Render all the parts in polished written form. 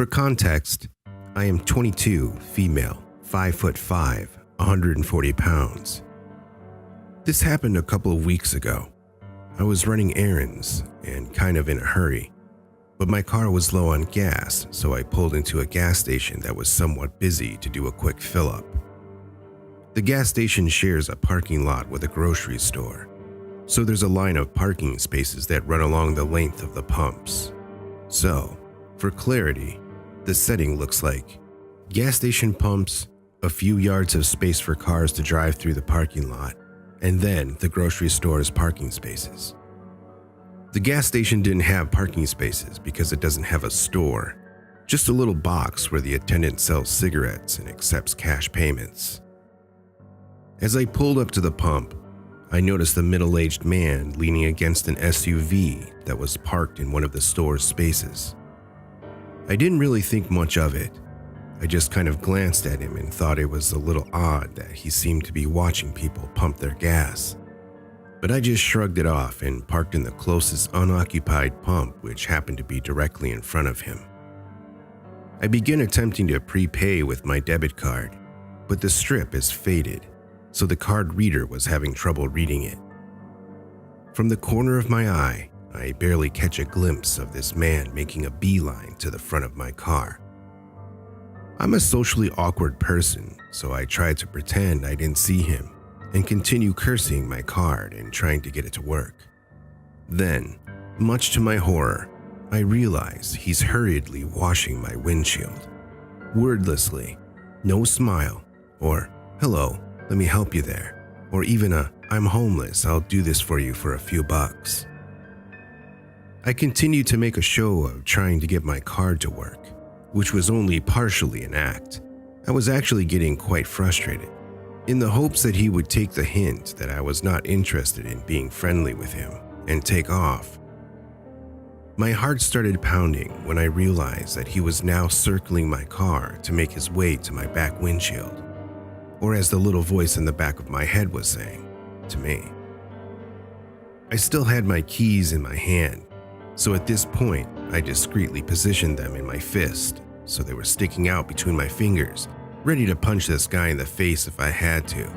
For context, I am 22, female, 5'5", 140 pounds. This happened a couple of weeks ago. I was running errands and kind of in a hurry, but my car was low on gas, so I pulled into a gas station that was somewhat busy to do a quick fill-up. The gas station shares a parking lot with a grocery store, so there's a line of parking spaces that run along the length of the pumps. So, for clarity, the setting looks like gas station pumps, a few yards of space for cars to drive through the parking lot, and then the grocery store's parking spaces. The gas station didn't have parking spaces because it doesn't have a store, just a little box where the attendant sells cigarettes and accepts cash payments. As I pulled up to the pump, I noticed a middle-aged man leaning against an SUV that was parked in one of the store's spaces. I didn't really think much of it. I just kind of glanced at him and thought it was a little odd that he seemed to be watching people pump their gas. But I just shrugged it off and parked in the closest unoccupied pump, which happened to be directly in front of him. I began attempting to prepay with my debit card, but the strip is faded, so the card reader was having trouble reading it. From the corner of my eye, I barely catch a glimpse of this man making a beeline to the front of my car. I'm a socially awkward person, so I tried to pretend I didn't see him and continue cursing my card and trying to get it to work. Then, much to my horror, I realize he's hurriedly washing my windshield. Wordlessly, no smile, or hello, let me help you there, or even a I'm homeless, I'll do this for you for a few bucks. I continued to make a show of trying to get my card to work, which was only partially an act. I was actually getting quite frustrated, in the hopes that he would take the hint that I was not interested in being friendly with him and take off. My heart started pounding when I realized that he was now circling my car to make his way to my back windshield, or as the little voice in the back of my head was saying, to me. I still had my keys in my hand, so at this point, I discreetly positioned them in my fist so they were sticking out between my fingers, ready to punch this guy in the face if I had to.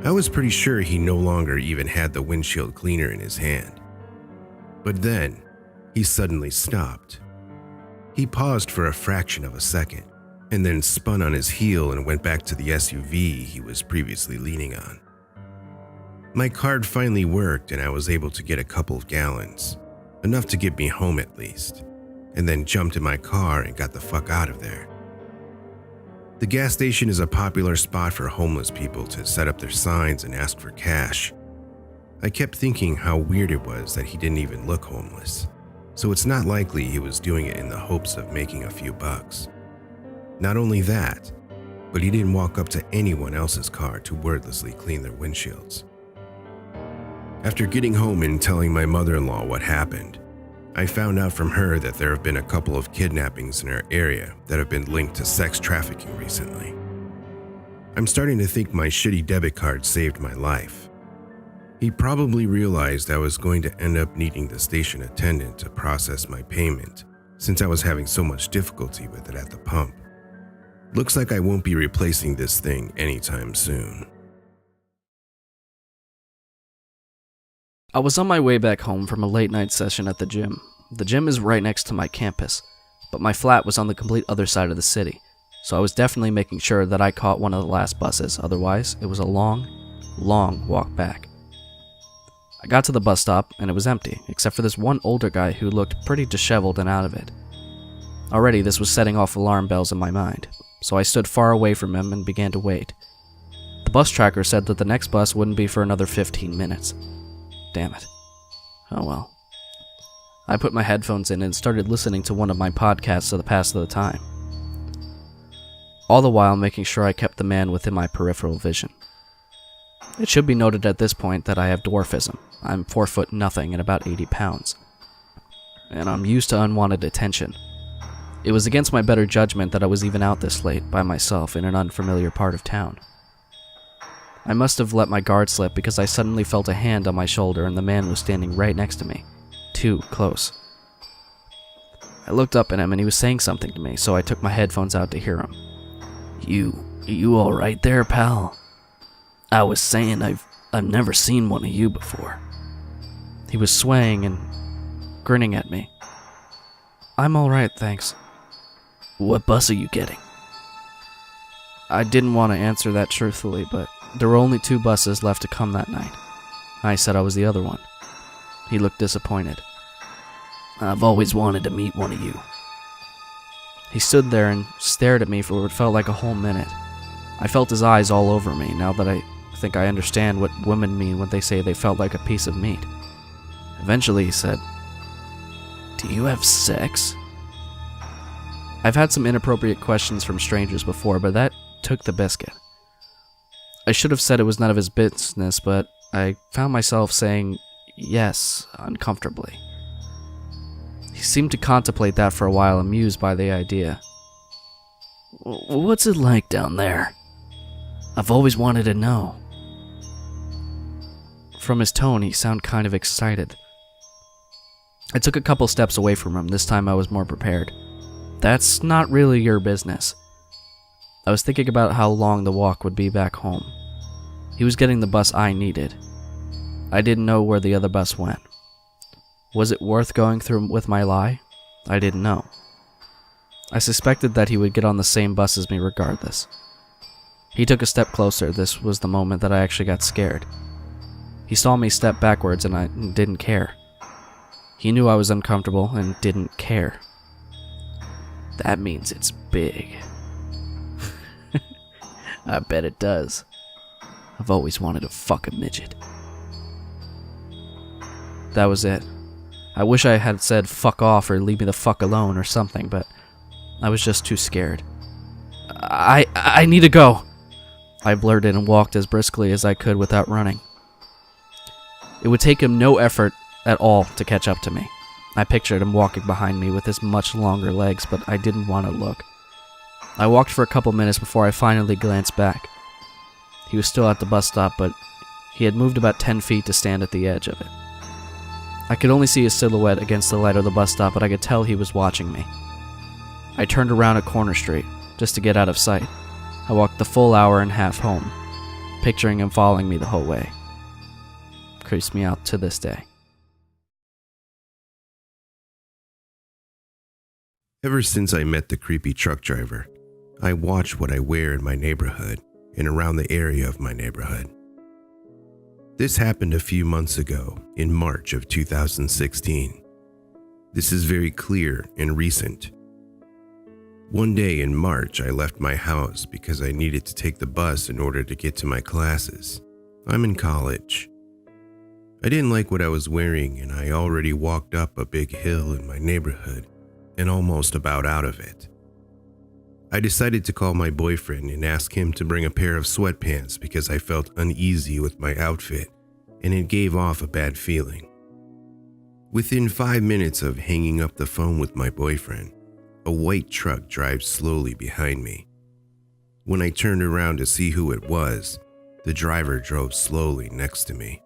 I was pretty sure he no longer even had the windshield cleaner in his hand. But then, he suddenly stopped. He paused for a fraction of a second, and then spun on his heel and went back to the SUV he was previously leaning on. My card finally worked and I was able to get a couple of gallons, enough to get me home at least, and then jumped in my car and got the fuck out of there. The gas station is a popular spot for homeless people to set up their signs and ask for cash. I kept thinking how weird it was that he didn't even look homeless, so it's not likely he was doing it in the hopes of making a few bucks. Not only that, but he didn't walk up to anyone else's car to wordlessly clean their windshields. After getting home and telling my mother-in-law what happened, I found out from her that there have been a couple of kidnappings in our area that have been linked to sex trafficking recently. I'm starting to think my shitty debit card saved my life. He probably realized I was going to end up needing the station attendant to process my payment since I was having so much difficulty with it at the pump. Looks like I won't be replacing this thing anytime soon. I was on my way back home from a late night session at the gym. The gym is right next to my campus, but my flat was on the complete other side of the city, so I was definitely making sure that I caught one of the last buses, otherwise it was a long walk back. I got to the bus stop and it was empty, except for this one older guy who looked pretty disheveled and out of it. Already this was setting off alarm bells in my mind, so I stood far away from him and began to wait. The bus tracker said that the next bus wouldn't be for another 15 minutes. Damn it. Oh well. I put my headphones in and started listening to one of my podcasts to the pass of the time, all the while making sure I kept the man within my peripheral vision. It should be noted at this point that I have dwarfism. I'm 4 foot nothing and about 80 pounds, and I'm used to unwanted attention. It was against my better judgment that I was even out this late by myself in an unfamiliar part of town. I must have let my guard slip because I suddenly felt a hand on my shoulder and the man was standing right next to me. Too close. I looked up at him and he was saying something to me, so I took my headphones out to hear him. You all right there, pal? I was saying I've never seen one of you before. He was swaying and grinning at me. I'm all right, thanks. What bus are you getting? I didn't want to answer that truthfully, but there were only 2 buses left to come that night. I said I was the other one. He looked disappointed. I've always wanted to meet one of you. He stood there and stared at me for what felt like a whole minute. I felt his eyes all over me now that I think I understand what women mean when they say they felt like a piece of meat. Eventually he said, "Do you have sex?" I've had some inappropriate questions from strangers before, but that took the biscuit. I should have said it was none of his business, but I found myself saying yes uncomfortably. He seemed to contemplate that for a while, amused by the idea. What's it like down there? I've always wanted to know. From his tone, he sounded kind of excited. I took a couple steps away from him. This time I was more prepared. That's not really your business. I was thinking about how long the walk would be back home. He was getting the bus I needed. I didn't know where the other bus went. Was it worth going through with my lie? I didn't know. I suspected that he would get on the same bus as me regardless. He took a step closer. This was the moment that I actually got scared. He saw me step backwards and I didn't care. He knew I was uncomfortable and didn't care. That means it's big. I bet it does. I've always wanted to fuck a midget. That was it. I wish I had said fuck off or leave me the fuck alone or something, but I was just too scared. I need to go. I blurted and walked as briskly as I could without running. It would take him no effort at all to catch up to me. I pictured him walking behind me with his much longer legs, but I didn't want to look. I walked for a couple minutes before I finally glanced back. He was still at the bus stop, but he had moved about 10 feet to stand at the edge of it. I could only see his silhouette against the light of the bus stop, but I could tell he was watching me. I turned around a corner street, just to get out of sight. I walked the full hour and a half home, picturing him following me the whole way. Creeps me out to this day. Ever since I met the creepy truck driver, I watch what I wear in my neighborhood and around the area of my neighborhood. This happened a few months ago, in March of 2016. This is very clear and recent. One day in March, I left my house because I needed to take the bus in order to get to my classes. I'm in college. I didn't like what I was wearing, and I already walked up a big hill in my neighborhood and almost about out of it. I decided to call my boyfriend and ask him to bring a pair of sweatpants because I felt uneasy with my outfit and it gave off a bad feeling. Within 5 minutes of hanging up the phone with my boyfriend, a white truck drives slowly behind me. When I turned around to see who it was, the driver drove slowly next to me.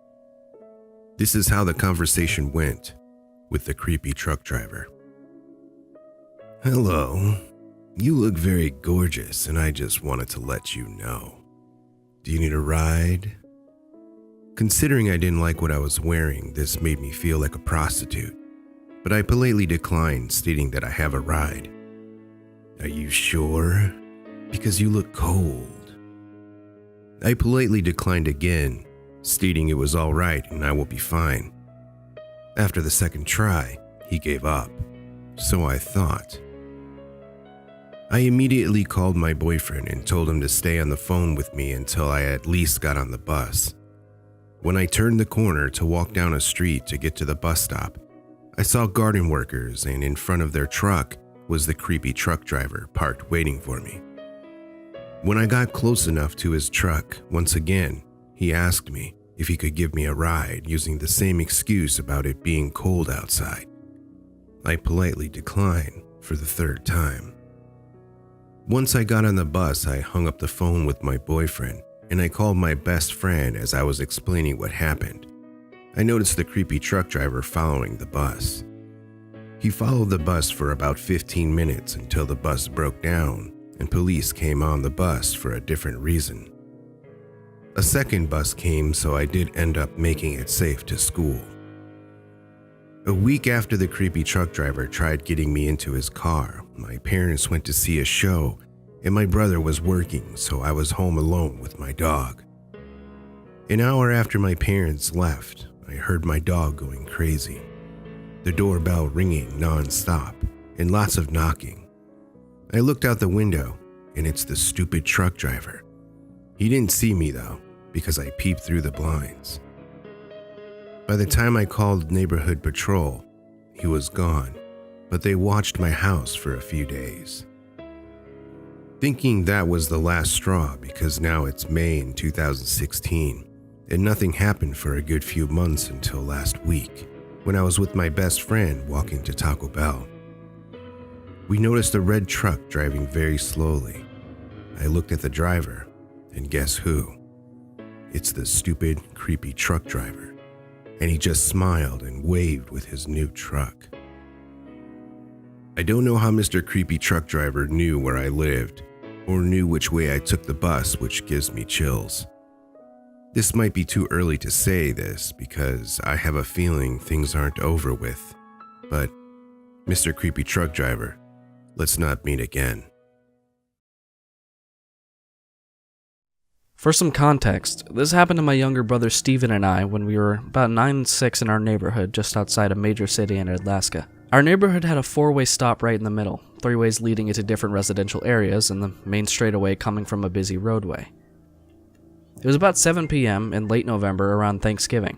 This is how the conversation went with the creepy truck driver. "Hello. You look very gorgeous, and I just wanted to let you know. Do you need a ride?" Considering I didn't like what I was wearing, this made me feel like a prostitute, but I politely declined, stating that I have a ride. "Are you sure? Because you look cold." I politely declined again, stating it was all right and I will be fine. After the second try, he gave up, so I thought. I immediately called my boyfriend and told him to stay on the phone with me until I at least got on the bus. When I turned the corner to walk down a street to get to the bus stop, I saw garden workers, and in front of their truck was the creepy truck driver parked waiting for me. When I got close enough to his truck, once again, he asked me if he could give me a ride using the same excuse about it being cold outside. I politely declined for the third time. Once I got on the bus, I hung up the phone with my boyfriend and I called my best friend as I was explaining what happened. I noticed the creepy truck driver following the bus. He followed the bus for about 15 minutes until the bus broke down and police came on the bus for a different reason. A second bus came, so I did end up making it safe to school. A week after the creepy truck driver tried getting me into his car, my parents went to see a show and my brother was working, so I was home alone with my dog. An hour after my parents left, I heard my dog going crazy. The doorbell ringing non-stop and lots of knocking. I looked out the window and it's the stupid truck driver. He didn't see me though, because I peeped through the blinds. By the time I called neighborhood patrol, he was gone, but they watched my house for a few days. Thinking that was the last straw because now it's May in 2016 and nothing happened for a good few months until last week when I was with my best friend walking to Taco Bell. We noticed a red truck driving very slowly. I looked at the driver and guess who? It's the stupid, creepy truck driver. And he just smiled and waved with his new truck. I don't know how Mr. Creepy Truck Driver knew where I lived or knew which way I took the bus, which gives me chills. This might be too early to say this because I have a feeling things aren't over with, but Mr. Creepy Truck Driver, let's not meet again. For some context, this happened to my younger brother Steven and I when we were about 9 and 6 in our neighborhood just outside a major city in Alaska. Our neighborhood had a 4-way stop right in the middle, 3 ways leading into different residential areas and the main straightaway coming from a busy roadway. It was about 7 p.m. in late November around Thanksgiving.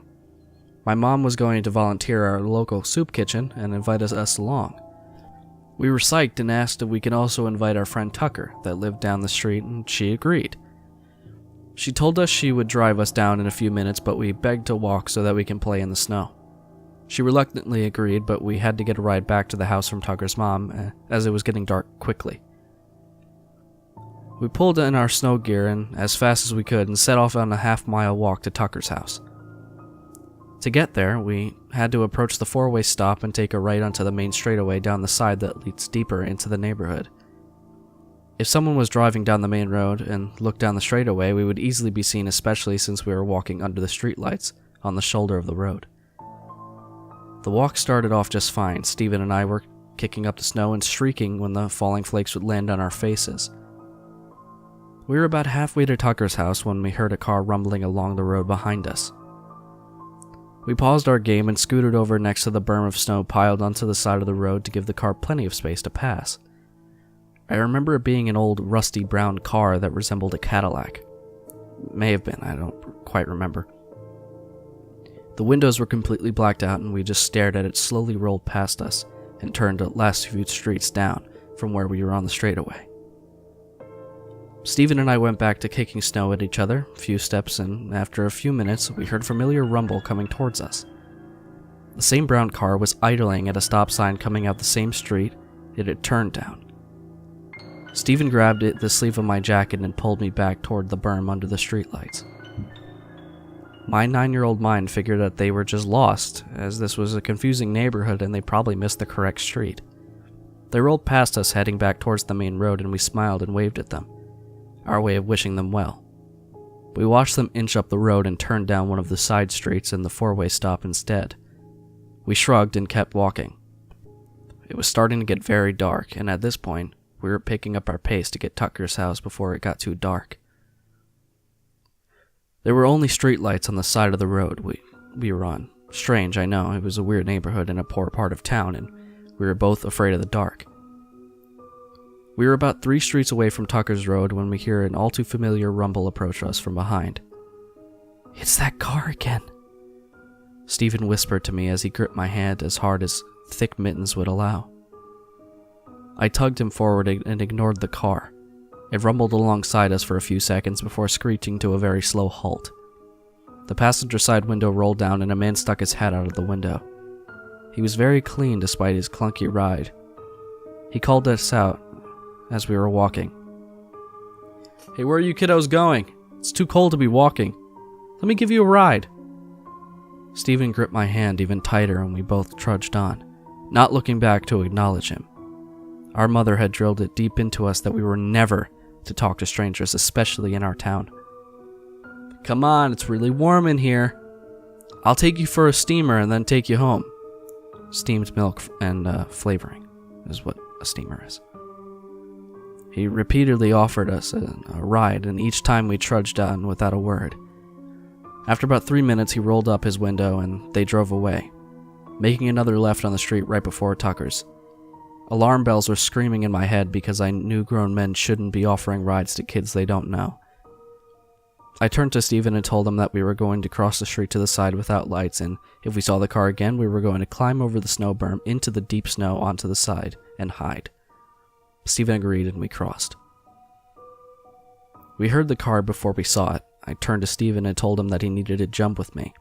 My mom was going to volunteer at our local soup kitchen and invite us along. We were psyched and asked if we could also invite our friend Tucker that lived down the street, and she agreed. She told us she would drive us down in a few minutes, but we begged to walk so that we can play in the snow. She reluctantly agreed, but we had to get a ride back to the house from Tucker's mom, as it was getting dark quickly. We pulled in our snow gear and as fast as we could and set off on a half-mile walk to Tucker's house. To get there, we had to approach the 4-way stop and take a right onto the main straightaway down the side that leads deeper into the neighborhood. If someone was driving down the main road and looked down the straightaway, we would easily be seen, especially since we were walking under the streetlights on the shoulder of the road. The walk started off just fine. Steven and I were kicking up the snow and shrieking when the falling flakes would land on our faces. We were about halfway to Tucker's house when we heard a car rumbling along the road behind us. We paused our game and scooted over next to the berm of snow piled onto the side of the road to give the car plenty of space to pass. I remember it being an old rusty brown car that resembled a Cadillac. May have been, I don't quite remember. The windows were completely blacked out and we just stared at it slowly roll past us and turned the last few streets down from where we were on the straightaway. Steven and I went back to kicking snow at each other, a few steps, and after a few minutes we heard familiar rumble coming towards us. The same brown car was idling at a stop sign coming out the same street it had turned down. Steven grabbed the sleeve of my jacket and pulled me back toward the berm under the streetlights. My 9-year-old mind figured that they were just lost, as this was a confusing neighborhood and they probably missed the correct street. They rolled past us heading back towards the main road and we smiled and waved at them, our way of wishing them well. We watched them inch up the road and turn down one of the side streets and the 4-way stop instead. We shrugged and kept walking. It was starting to get very dark, and at this point, we were picking up our pace to get Tucker's house before it got too dark. There were only streetlights on the side of the road we were on. Strange, I know, it was a weird neighborhood in a poor part of town, and we were both afraid of the dark. We were about 3 streets away from Tucker's road when we hear an all too familiar rumble approach us from behind. "It's that car again," Steven whispered to me as he gripped my hand as hard as thick mittens would allow. I tugged him forward and ignored the car. It rumbled alongside us for a few seconds before screeching to a very slow halt. The passenger side window rolled down and a man stuck his head out of the window. He was very clean despite his clunky ride. He called us out as we were walking. "Hey, where are you kiddos going? It's too cold to be walking. Let me give you a ride." Steven gripped my hand even tighter and we both trudged on, not looking back to acknowledge him. Our mother had drilled it deep into us that we were never to talk to strangers, especially in our town. "Come on, it's really warm in here. I'll take you for a steamer and then take you home." Steamed milk and flavoring is what a steamer is. He repeatedly offered us a ride, and each time we trudged on without a word. After about 3 minutes, he rolled up his window and they drove away, making another left on the street right before Tucker's. Alarm bells were screaming in my head because I knew grown men shouldn't be offering rides to kids they don't know. I turned to Steven and told him that we were going to cross the street to the side without lights, and if we saw the car again, we were going to climb over the snow berm into the deep snow onto the side and hide. Steven agreed and we crossed. We heard the car before we saw it. I turned to Steven and told him that he needed to jump with me.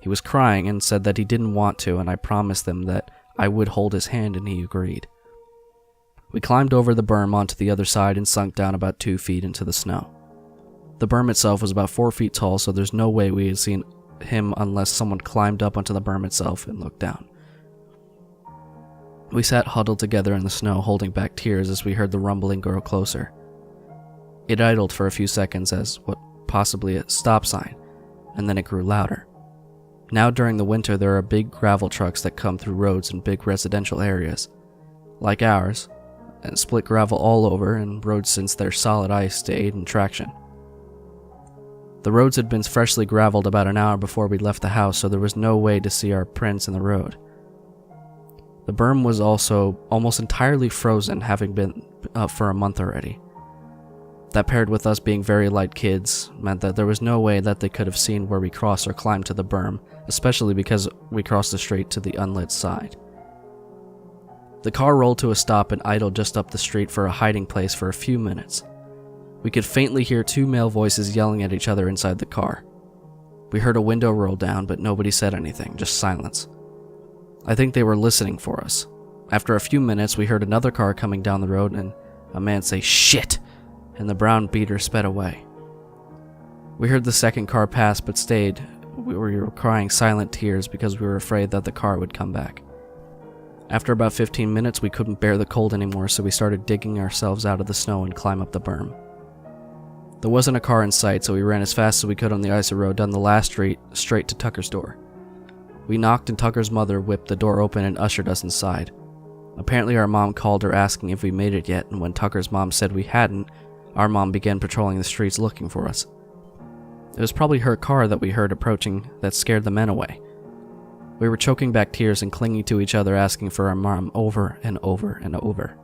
He was crying and said that he didn't want to, and I promised him that I would hold his hand, and he agreed. We climbed over the berm onto the other side and sunk down about 2 feet into the snow. The berm itself was about 4 feet tall, so there's no way we had seen him unless someone climbed up onto the berm itself and looked down. We sat huddled together in the snow, holding back tears as we heard the rumbling grow closer. It idled for a few seconds as what possibly a stop sign, and then it grew louder. Now during the winter, there are big gravel trucks that come through roads in big residential areas, like ours, and split gravel all over and roads since they're solid ice to aid in traction. The roads had been freshly graveled about an hour before we left the house, so there was no way to see our prints in the road. The berm was also almost entirely frozen, having been up for a month already. That, paired with us being very light kids, meant that there was no way that they could have seen where we crossed or climbed to the berm, especially because we crossed the street to the unlit side. The car rolled to a stop and idled just up the street for a hiding place for a few minutes. We could faintly hear 2 male voices yelling at each other inside the car. We heard a window roll down, but nobody said anything, just silence. I think they were listening for us. After a few minutes, we heard another car coming down the road and a man say, "Shit!" and the brown beater sped away. We heard the second car pass but stayed. We were crying silent tears because we were afraid that the car would come back. After about 15 minutes, we couldn't bear the cold anymore, so we started digging ourselves out of the snow and climb up the berm. There wasn't a car in sight, so we ran as fast as we could on the icy road down the last street, straight to Tucker's door. We knocked and Tucker's mother whipped the door open and ushered us inside. Apparently our mom called her asking if we made it yet, and when Tucker's mom said we hadn't, our mom began patrolling the streets looking for us. It was probably her car that we heard approaching that scared the men away. We were choking back tears and clinging to each other asking for our mom over and over and over.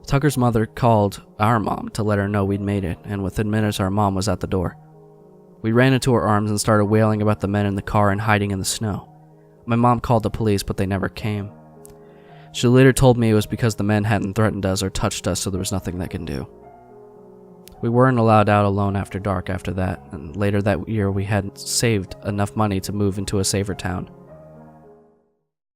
Tucker's mother called our mom to let her know we'd made it, and within minutes our mom was at the door. We ran into her arms and started wailing about the men in the car and hiding in the snow. My mom called the police, but they never came. She later told me it was because the men hadn't threatened us or touched us, so there was nothing they could do. We weren't allowed out alone after dark after that, and later that year we hadn't saved enough money to move into a safer town.